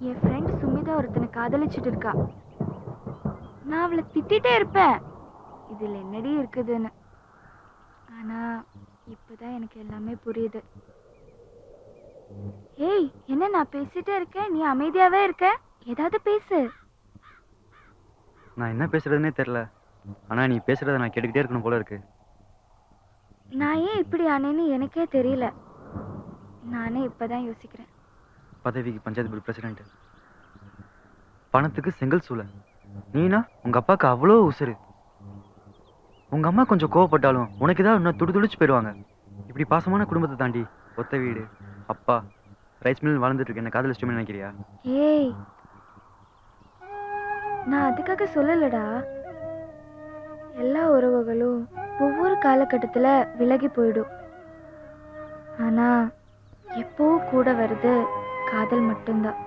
என் friend Smitha ஒருத்தனை காதலிச்சுட்டு இருக்கா. நான் அவளை திட்டிகிட்டே இருப்பேன், இதில் என்னடி இருக்குதுன்னு. ஆனால் இப்போதான் எனக்கு எல்லாமே புரியுது. ஏய், என்ன நான் பேசிட்டே இருக்கேன், நீ அமைதியாகவே இருக்க? ஏதாவது பேசு. நான் என்ன பேசுறதுன்னே தெரியல. ஆனால் நீ பேசுறத நான் கேட்டுக்கிட்டே இருக்கணும் போல இருக்கு. நான் ஏன் இப்படி ஆனேன்னு எனக்கே தெரியல. நானே இப்போதான் யோசிக்கிறேன். பதவிக்கு பஞ்சாயத்து போர்டு பிரசிடென்ட், பணத்துக்கு செங்கல் சூளை, நீனா உங்க அப்பாவுக்கு அவ்வளோ உசுறு. உங்க அம்மா கொஞ்சம் கோவப்பட்டாலும் உனக்கு ஏதாவது இன்னும் துடிச்சு போயிடுவாங்க. இப்படி பாசமான குடும்பத்தை தாண்டி ஒத்த வீடு, அப்பா, ரைஸ் மில் வாழ்ந்துட்டு இருக்கு என்ன காதலிச்சுமே நினைக்கிறியா? ஏய், நான் அதுக்காக சொல்லலடா. எல்லா உறவுகளும் ஒவ்வொரு காலகட்டத்தில் விலகி போயிடும். ஆனால் எப்போ கூட வருது காதல் மட்டும்தான்.